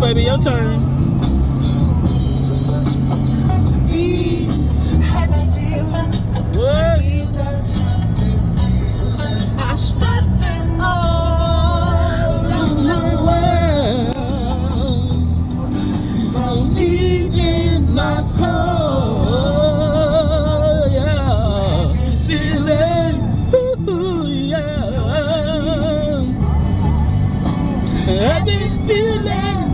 on, baby, your turn. What? I spent them all in the world, so deep in my soul, yeah, feeling, ooh, yeah, I've been feeling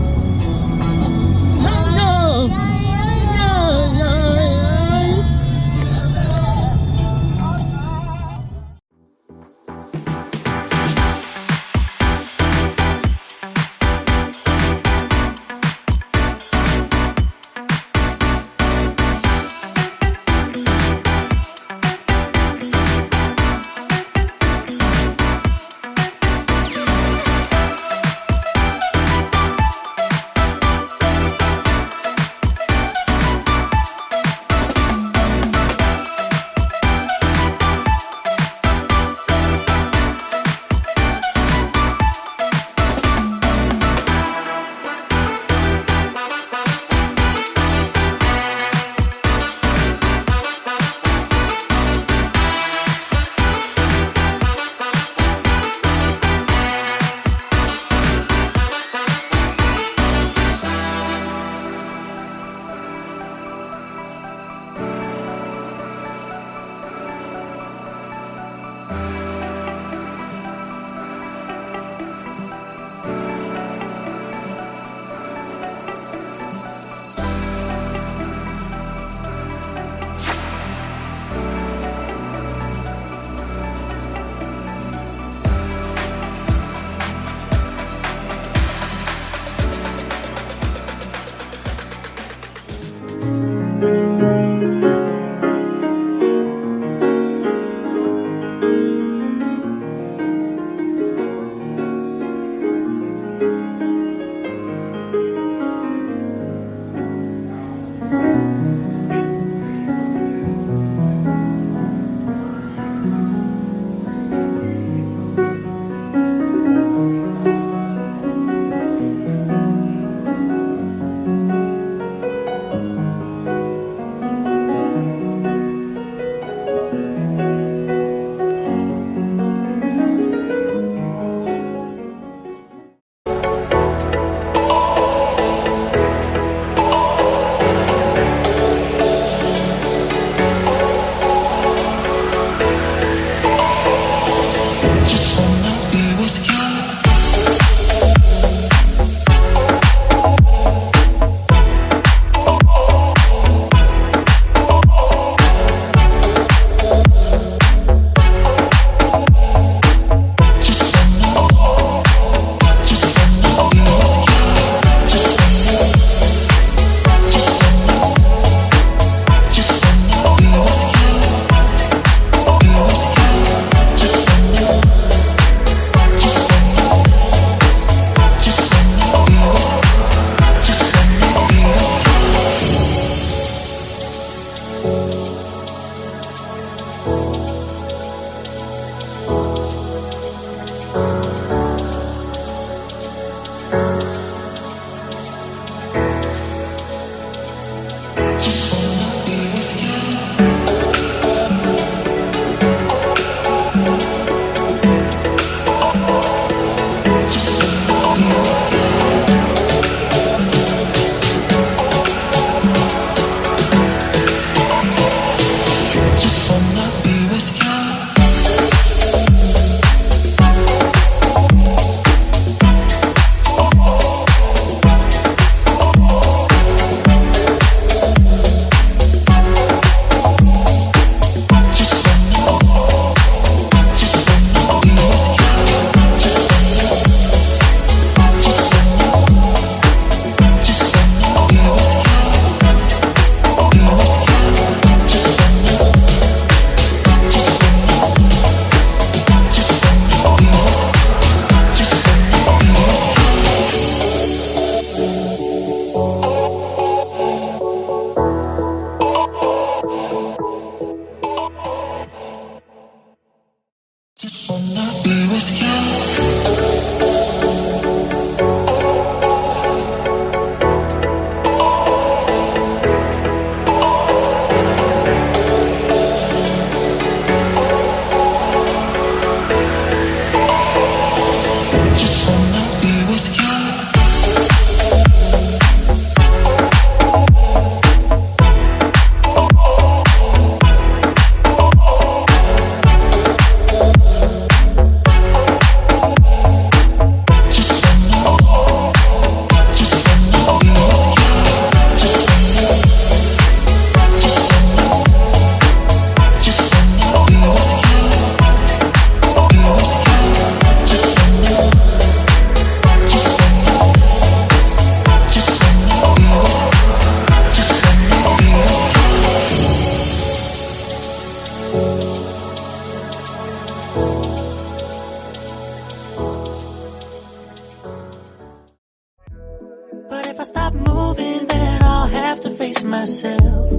if I stop moving, then I'll have to face myself.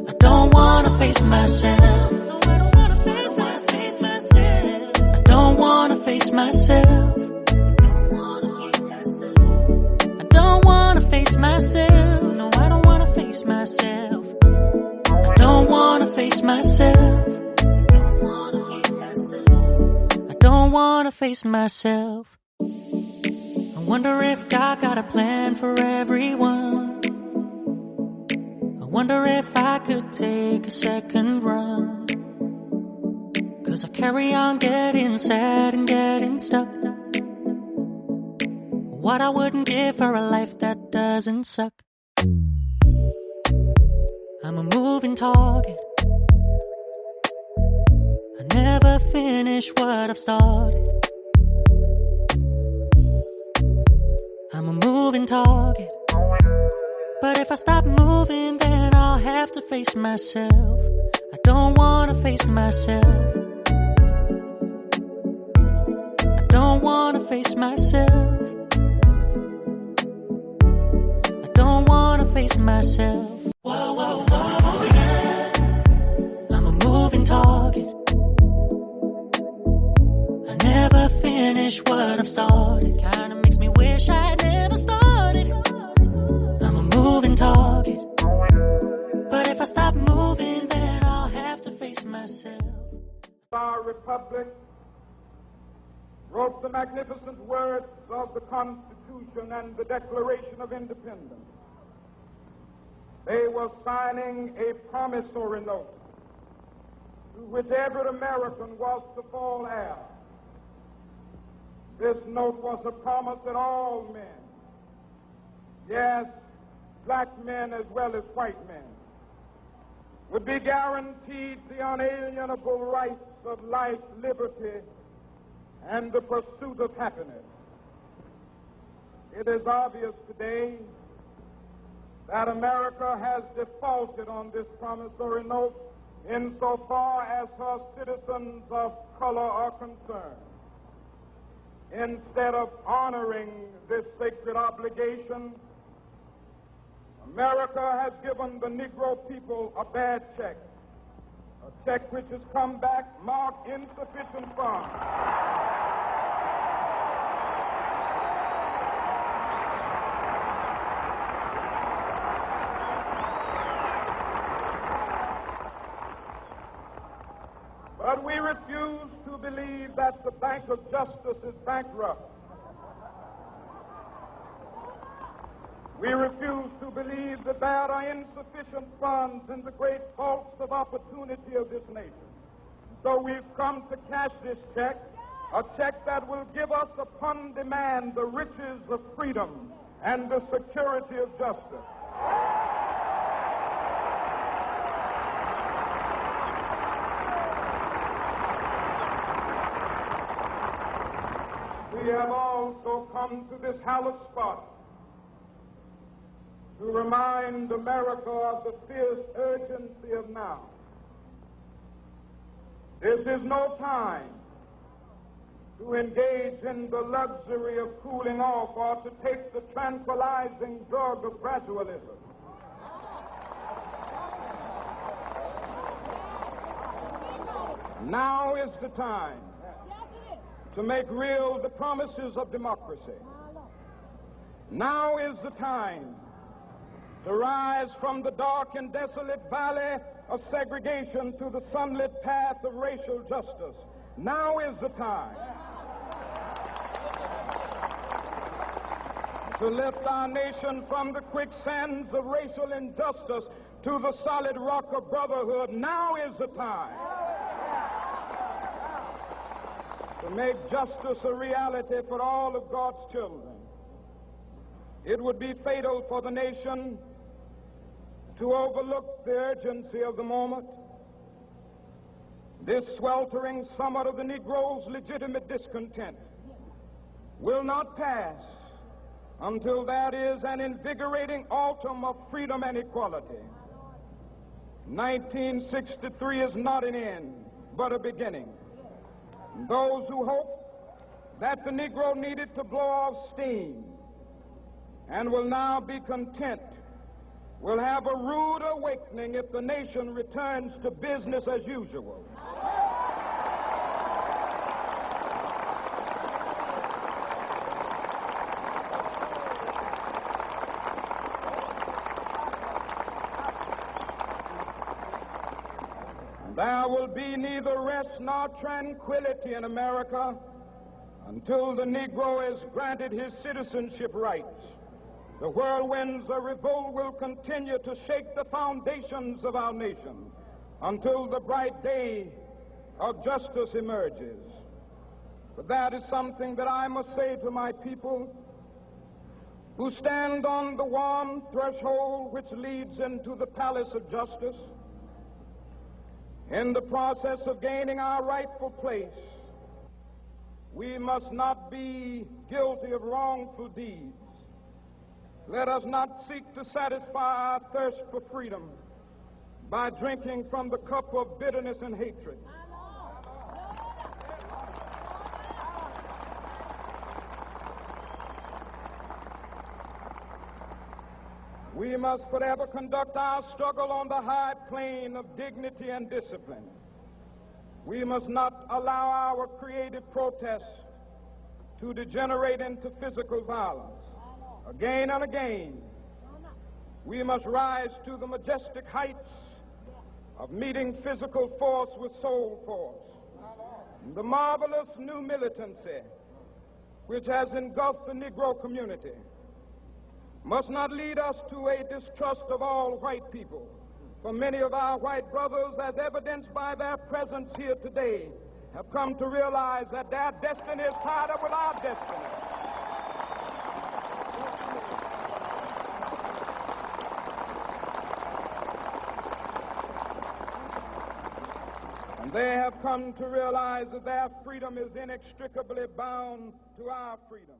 I don't wanna face myself. No, I don't wanna face myself. I don't wanna face myself. I don't wanna face myself. No, I don't wanna face myself. I don't wanna face myself. I don't wanna face myself. I wonder if God got a plan for everyone. I wonder if I could take a second run. 'Cause I carry on getting sad and getting stuck. What I wouldn't give for a life that doesn't suck. I'm a moving target. I never finish what I've started. I'm a moving target. But if I stop moving, then I'll have to face myself. I don't wanna face myself. I don't wanna face myself. I don't wanna face myself. Whoa, whoa, whoa, yeah. I'm a moving target. I never finish what I've started. Kinda makes me wish I had never started. I'm a moving target. But if I stop moving, then I'll have to face myself. Our republic wrote the magnificent words of the Constitution and the Declaration of Independence. They were signing a promissory note to which every American was to fall heir. This note was a promise that all men, yes, black men as well as white men, would be guaranteed the unalienable rights of life, liberty, and the pursuit of happiness. It is obvious today that America has defaulted on this promissory note insofar as her citizens of color are concerned. Instead of honoring this sacred obligation, America has given the Negro people a bad check, a check which has come back marked insufficient funds. But we refuse to believe that the Bank of Justice is bankrupt. We refuse to believe that there are insufficient funds in the great vaults of opportunity of this nation. So we've come to cash this check, a check that will give us upon demand the riches of freedom and the security of justice. We have also come to this hallowed spot to remind America of the fierce urgency of now. This is no time to engage in the luxury of cooling off or to take the tranquilizing drug of gradualism. Now is the time to make real the promises of democracy. Now is the time to rise from the dark and desolate valley of segregation to the sunlit path of racial justice. Now is the time to lift our nation from the quicksands of racial injustice to the solid rock of brotherhood. Now is the time to make justice a reality for all of God's children. It would be fatal for the nation to overlook the urgency of the moment. This sweltering summit of the Negro's legitimate discontent will not pass until there is an invigorating autumn of freedom and equality. 1963 is not an end, but a beginning. Those who hope that the Negro needed to blow off steam and will now be content will have a rude awakening if the nation returns to business as usual. There will be neither rest nor tranquility in America until the Negro is granted his citizenship rights. The whirlwinds of revolt will continue to shake the foundations of our nation until the bright day of justice emerges. But that is something that I must say to my people who stand on the warm threshold which leads into the palace of justice. In the process of gaining our rightful place, we must not be guilty of wrongful deeds. Let us not seek to satisfy our thirst for freedom by drinking from the cup of bitterness and hatred. We must forever conduct our struggle on the high plane of dignity and discipline. We must not allow our creative protests to degenerate into physical violence. Again and again, we must rise to the majestic heights of meeting physical force with soul force. The marvelous new militancy which has engulfed the Negro community must not lead us to a distrust of all white people. For many of our white brothers, as evidenced by their presence here today, have come to realize that their destiny is tied up with our destiny. And they have come to realize that their freedom is inextricably bound to our freedom.